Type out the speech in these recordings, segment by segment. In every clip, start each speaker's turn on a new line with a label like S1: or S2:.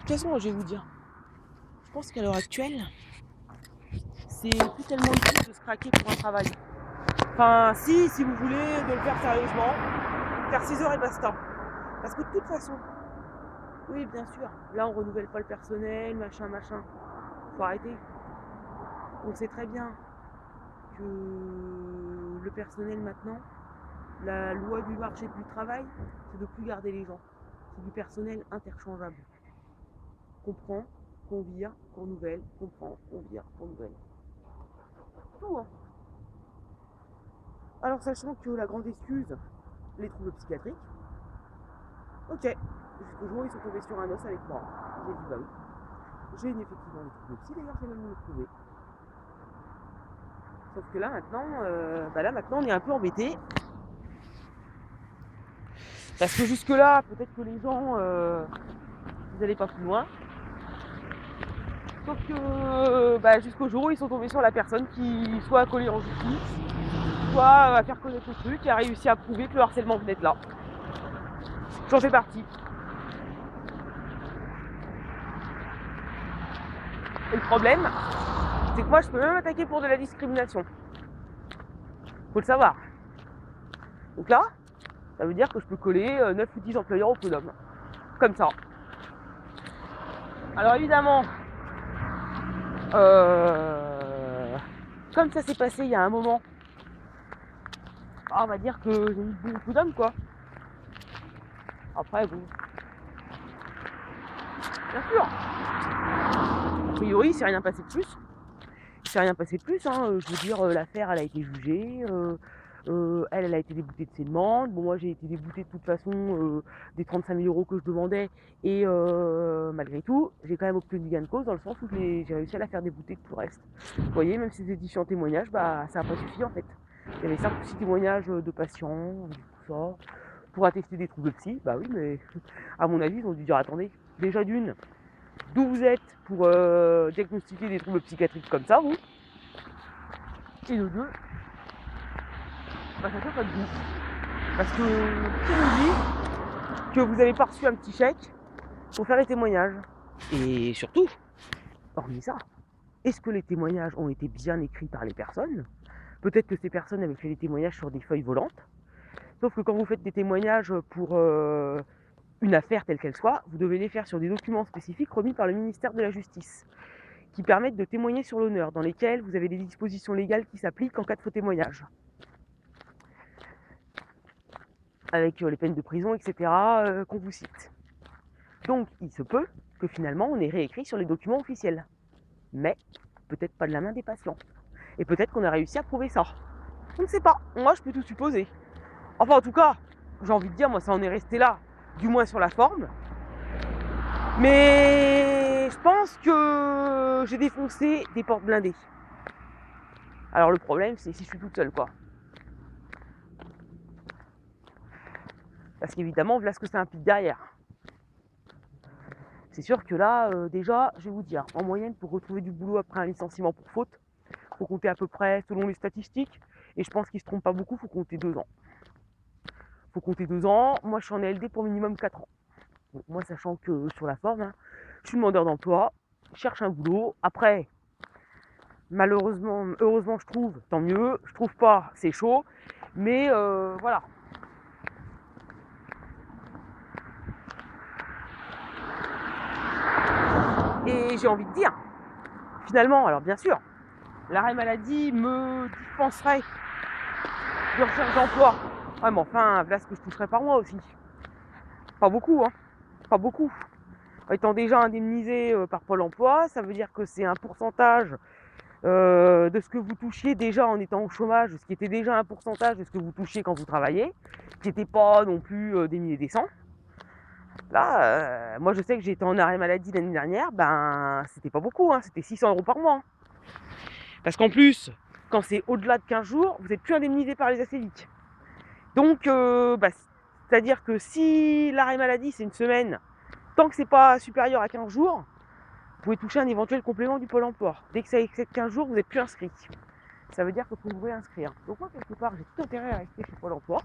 S1: toute façon, je vais vous dire, je pense qu'à l'heure actuelle, c'est plus tellement utile de se craquer pour un travail. Enfin, si vous voulez de le faire sérieusement, faire 6 heures et basta. Parce que de toute façon, oui, bien sûr, là on renouvelle pas le personnel, machin. Faut arrêter. On sait très bien que le personnel maintenant, la loi du marché du travail, c'est de plus garder les gens. C'est du personnel interchangeable. Qu'on prend, qu'on vire, qu'on renouvelle, qu'on prend, qu'on vire, qu'on renouvelle. Tout, hein. Alors sachant que la grande excuse, les troubles psychiatriques, ok, jusqu'au jour où ils sont tombés sur un os avec moi. J'ai dit bah oui. J'ai effectivement les troubles psy, d'ailleurs j'ai même le prouvé. Sauf que là maintenant, on est un peu embêté. Parce que jusque là, peut-être que les gens, ils n'allaient pas plus loin. Sauf que jusqu'au jour où ils sont tombés sur la personne qui soit a collé en justice, soit à faire connaître le truc et a réussi à prouver que le harcèlement venait de là. J'en fais partie. Et le problème, c'est que moi je peux même attaquer pour de la discrimination. Faut le savoir. Donc là, ça veut dire que je peux coller 9 ou 10 employeurs au prud'homme. Comme ça. Alors évidemment, comme ça s'est passé il y a un moment, on va dire que j'ai mis beaucoup d'hommes quoi. Après bon, bien sûr. A priori, il s'est rien passé de plus. Il s'est rien passé de plus, hein. Je veux dire, l'affaire elle a été jugée, elle a été déboutée de ses demandes. Bon moi j'ai été déboutée de toute façon des 35 000 € que je demandais et malgré tout, j'ai quand même obtenu gain de cause dans le sens où j'ai réussi à la faire débouter de tout le reste. Vous voyez, même ces éditions témoignages, ça n'a pas suffi en fait. Il y avait 5 ou 6 témoignages de patients, tout ça, pour attester des troubles psy. Bah oui, mais à mon avis, ils ont dû dire attendez, déjà d'une, d'où vous êtes pour diagnostiquer des troubles psychiatriques comme ça, vous. Et de deux, ça tient pas de vous. Parce que qui nous dit que vous n'avez pas reçu un petit chèque pour faire les témoignages. Et surtout, hormis ça, est-ce que les témoignages ont été bien écrits par les personnes? Peut-être que ces personnes avaient fait des témoignages sur des feuilles volantes. Sauf que quand vous faites des témoignages pour une affaire telle qu'elle soit, vous devez les faire sur des documents spécifiques remis par le ministère de la Justice, qui permettent de témoigner sur l'honneur, dans lesquels vous avez des dispositions légales qui s'appliquent en cas de faux témoignage. Avec les peines de prison, etc. Qu'on vous cite. Donc il se peut que finalement on ait réécrit sur les documents officiels. Mais peut-être pas de la main des patients. Et peut-être qu'on a réussi à prouver ça. On ne sait pas. Moi je peux tout supposer. Enfin en tout cas, j'ai envie de dire, moi ça en est resté là, du moins sur la forme. Mais je pense que j'ai défoncé des portes blindées. Alors le problème c'est si je suis toute seule quoi. Parce qu'évidemment, voilà ce que ça implique derrière. C'est sûr que là, déjà, je vais vous dire, en moyenne, pour retrouver du boulot après un licenciement pour faute, il faut compter à peu près, selon les statistiques, et je pense qu'ils ne se trompent pas beaucoup, il faut compter 2 ans. Il faut compter 2 ans, moi je suis en LD pour minimum 4 ans. Bon, moi sachant que sur la forme, je suis demandeur d'emploi, je cherche un boulot, après, malheureusement, heureusement je trouve, tant mieux, je trouve pas, c'est chaud, mais voilà. Et j'ai envie de dire, finalement, alors bien sûr, l'arrêt maladie me dispenserait de recherche d'emploi. Ouais, mais enfin, voilà ce que je toucherais par mois aussi. Pas beaucoup, hein. Pas beaucoup. Étant déjà indemnisé par Pôle emploi, ça veut dire que c'est un pourcentage de ce que vous touchiez déjà en étant au chômage, ce qui était déjà un pourcentage de ce que vous touchiez quand vous travailliez, qui n'était pas non plus des milliers et des cents. Là, moi je sais que j'ai été en arrêt maladie l'année dernière, c'était pas beaucoup, hein, c'était 600 € par mois. Parce qu'en plus, quand c'est au-delà de 15 jours, vous n'êtes plus indemnisé par les ACVIC. Donc, c'est-à-dire que si l'arrêt maladie c'est une semaine, tant que c'est pas supérieur à 15 jours, vous pouvez toucher un éventuel complément du Pôle emploi. Dès que ça excède 15 jours, vous n'êtes plus inscrit. Ça veut dire que vous pouvez inscrire. Donc moi, quelque part, j'ai tout intérêt à rester chez Pôle emploi,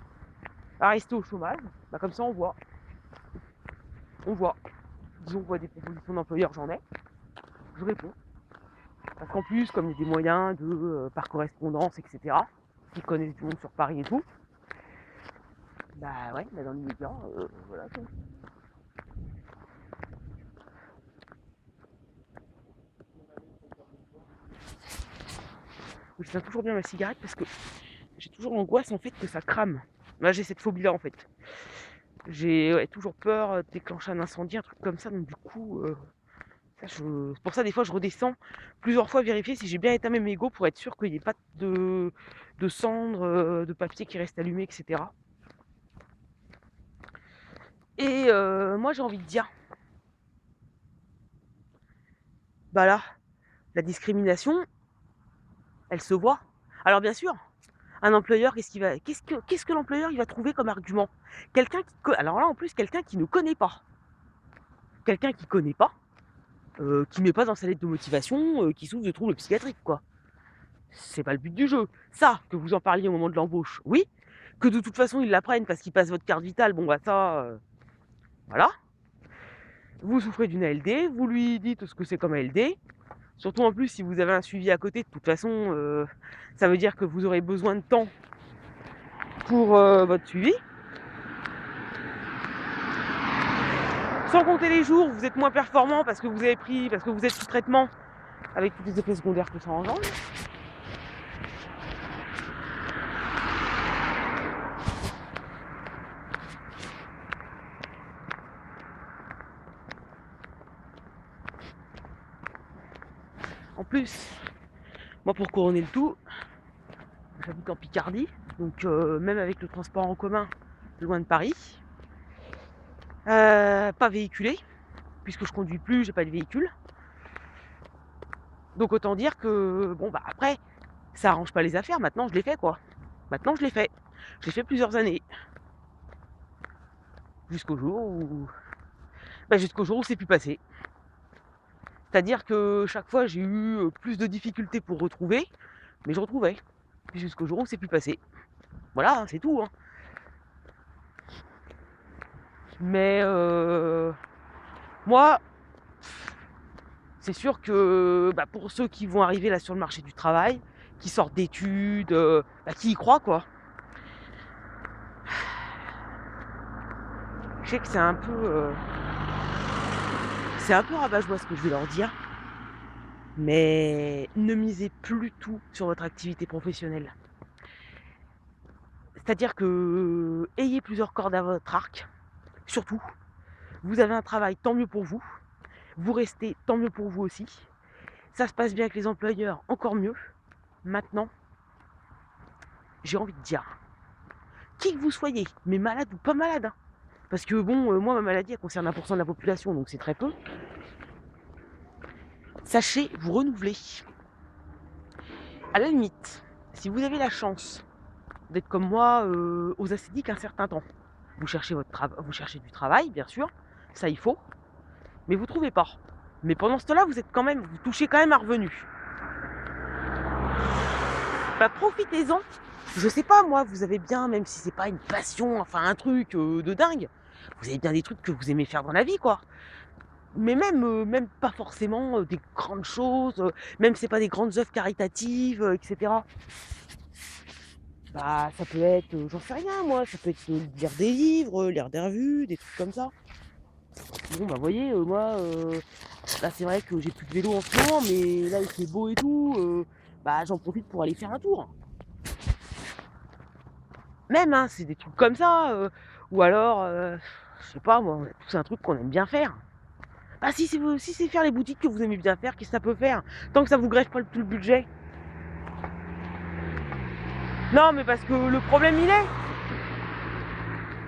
S1: à rester au chômage. Comme ça, on voit. On voit. disons quoi, des propositions d'employeurs, j'en ai, je réponds. Parce qu'en plus, comme il y a des moyens de par correspondance, etc., qui connaissent du monde sur Paris et tout, bah ouais, bah dans l'immédiat, voilà quoi. Je tiens toujours bien ma cigarette parce que j'ai toujours l'angoisse en fait que ça crame. Là j'ai cette phobie là en fait. J'ai toujours peur de déclencher un incendie, un truc comme ça, donc du coup, c'est pour ça des fois je redescends plusieurs fois vérifier si j'ai bien éteint mes mégots pour être sûr qu'il n'y ait pas de cendres, de papier qui reste allumé, etc. Et moi j'ai envie de dire, bah là, la discrimination, elle se voit. Alors bien sûr, un employeur, qu'est-ce que l'employeur il va trouver comme argument? Alors là en plus quelqu'un qui ne connaît pas. Quelqu'un qui connaît pas, qui met pas dans sa lettre de motivation, qui souffre de troubles psychiatriques, quoi. C'est pas le but du jeu. Ça, que vous en parliez au moment de l'embauche, oui. Que de toute façon, ils l'apprennent parce qu'ils passent votre carte vitale, bon bah ça, voilà. Vous souffrez d'une ALD, vous lui dites ce que c'est comme ALD. Surtout en plus, si vous avez un suivi à côté, de toute façon, ça veut dire que vous aurez besoin de temps pour votre suivi. Sans compter les jours où vous êtes moins performant parce que vous êtes sous traitement avec tous les effets secondaires que ça engendre. En plus, moi pour couronner le tout, j'habite en Picardie, donc même avec le transport en commun loin de Paris, pas véhiculé, puisque je conduis plus, j'ai pas de véhicule. Donc autant dire que bon bah après, ça arrange pas les affaires, maintenant je l'ai fait quoi. Maintenant je l'ai fait. Je l'ai fait plusieurs années. Jusqu'au jour où. Jusqu'au jour où c'est plus passé. C'est-à-dire que chaque fois j'ai eu plus de difficultés pour retrouver, mais je retrouvais. Jusqu'au jour où c'est plus passé. Voilà, hein, c'est tout. Hein. Mais moi, c'est sûr que pour ceux qui vont arriver là sur le marché du travail, qui sortent d'études, qui y croient quoi. Je sais que c'est un peu rabat-joie ce que je vais leur dire, mais ne misez plus tout sur votre activité professionnelle. C'est-à-dire que ayez plusieurs cordes à votre arc, surtout. Vous avez un travail, tant mieux pour vous. Vous restez, tant mieux pour vous aussi. Ça se passe bien avec les employeurs, encore mieux. Maintenant, j'ai envie de dire, qui que vous soyez, mais malade ou pas malade, hein, parce que bon, moi ma maladie elle concerne 1% de la population, donc c'est très peu. Sachez vous renouveler. À la limite, si vous avez la chance d'être comme moi aux acédiques un certain temps, vous cherchez vous cherchez du travail, bien sûr, ça il faut, mais vous trouvez pas. Mais pendant ce temps-là, vous touchez quand même un revenu. Profitez-en. Je sais pas moi, vous avez bien, même si c'est pas une passion, enfin un truc de dingue, vous avez bien des trucs que vous aimez faire dans la vie, quoi. Mais même pas forcément des grandes choses, même si c'est pas des grandes œuvres caritatives, etc. Ça peut être, j'en sais rien moi, ça peut être lire des livres, lire des revues, des trucs comme ça. Bon vous voyez, moi, là c'est vrai que j'ai plus de vélo en ce moment, mais là il fait beau et tout, j'en profite pour aller faire un tour. Même, hein, c'est des trucs comme ça, ou alors, je sais pas moi, c'est un truc qu'on aime bien faire. Si c'est faire les boutiques que vous aimez bien faire, qu'est-ce que ça peut faire? Tant que ça vous greffe pas tout le budget. Non, mais parce que le problème il est,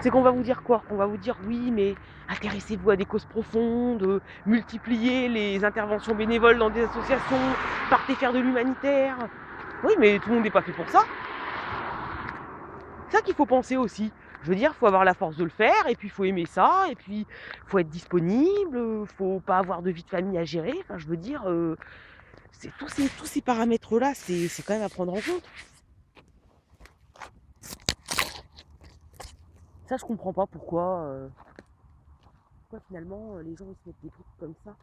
S1: c'est qu'on va vous dire quoi? On va vous dire oui, mais intéressez-vous à des causes profondes, multipliez les interventions bénévoles dans des associations, partez faire de l'humanitaire. Oui, mais tout le monde n'est pas fait pour ça. C'est ça qu'il faut penser aussi. Je veux dire, il faut avoir la force de le faire, et puis il faut aimer ça, et puis il faut être disponible, faut pas avoir de vie de famille à gérer. Enfin, je veux dire, tous ces paramètres-là, c'est quand même à prendre en compte. Ça, je comprends pas pourquoi. pourquoi finalement les gens ils se mettent des trucs comme ça.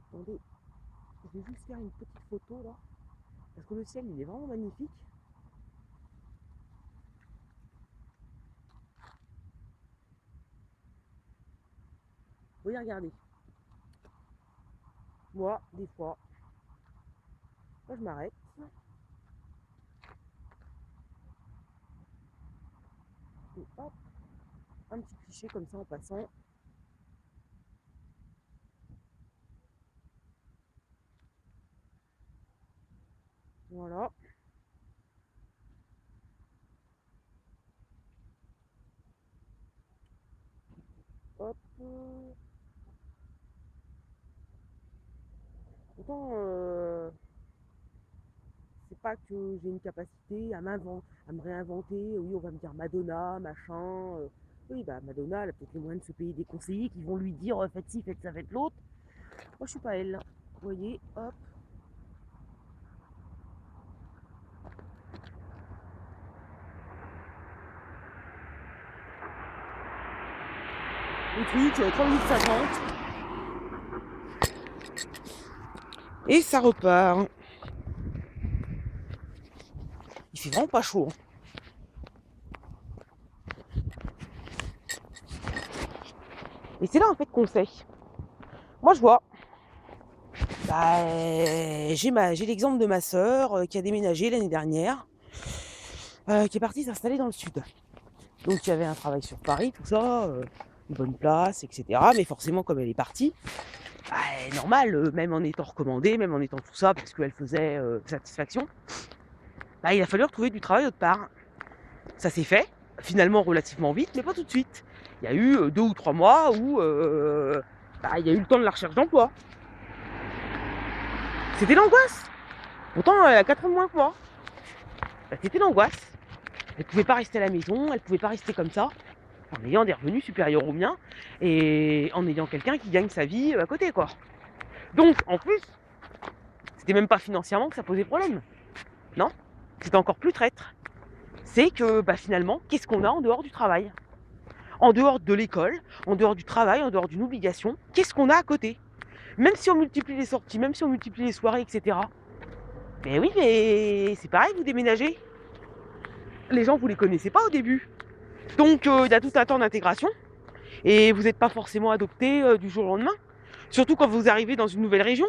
S1: Attendez, je vais juste faire une petite photo là, parce que le ciel il est vraiment magnifique. Oui, regardez. Moi, des fois, je m'arrête. Et hop, un petit cliché comme ça en passant. Voilà. Hop. Pourtant, c'est pas que j'ai une capacité à me réinventer. Oui, on va me dire Madonna, machin. Oui, bah Madonna, elle a peut-être les moyens de se payer des conseillers qui vont lui dire faites ci, faites ça, faites l'autre. Moi, je suis pas elle. Vous voyez, hop. Le truc, 3 minutes 50. Et ça repart. Il fait vraiment pas chaud. Et c'est là en fait qu'on sait. Moi, je vois. Bah, j'ai l'exemple de ma sœur qui a déménagé l'année dernière, qui est partie s'installer dans le sud. Donc il y avait un travail sur Paris, tout ça, une bonne place, etc. Mais forcément, comme elle est partie, bah, normal, même en étant recommandée, même en étant tout ça, parce qu'elle faisait satisfaction, bah, il a fallu retrouver du travail autre part. Ça s'est fait, finalement relativement vite, mais pas tout de suite. Il y a eu 2 ou 3 mois où bah, il y a eu le temps de la recherche d'emploi. C'était l'angoisse. Pourtant, elle a 4 ans de moins que moi. Bah, c'était l'angoisse. Elle pouvait pas rester à la maison, elle pouvait pas rester comme ça, en ayant des revenus supérieurs aux miens et en ayant quelqu'un qui gagne sa vie à côté, quoi. Donc, en plus, c'était même pas financièrement que ça posait problème. Non, c'était encore plus traître. C'est que, bah, finalement, qu'est-ce qu'on a en dehors du travail? En dehors de l'école, en dehors du travail, en dehors d'une obligation, qu'est-ce qu'on a à côté? Même si on multiplie les sorties, même si on multiplie les soirées, etc. Mais oui, mais c'est pareil, vous déménagez. Les gens, vous les connaissez pas au début. Donc, il y a tout un temps d'intégration. Et vous n'êtes pas forcément adopté du jour au lendemain. Surtout quand vous arrivez dans une nouvelle région.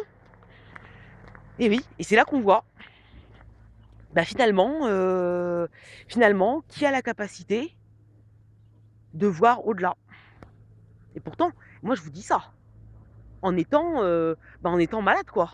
S1: Et oui, et c'est là qu'on voit. Bah finalement, qui a la capacité de voir au-delà. Et pourtant, moi je vous dis ça, en étant malade quoi.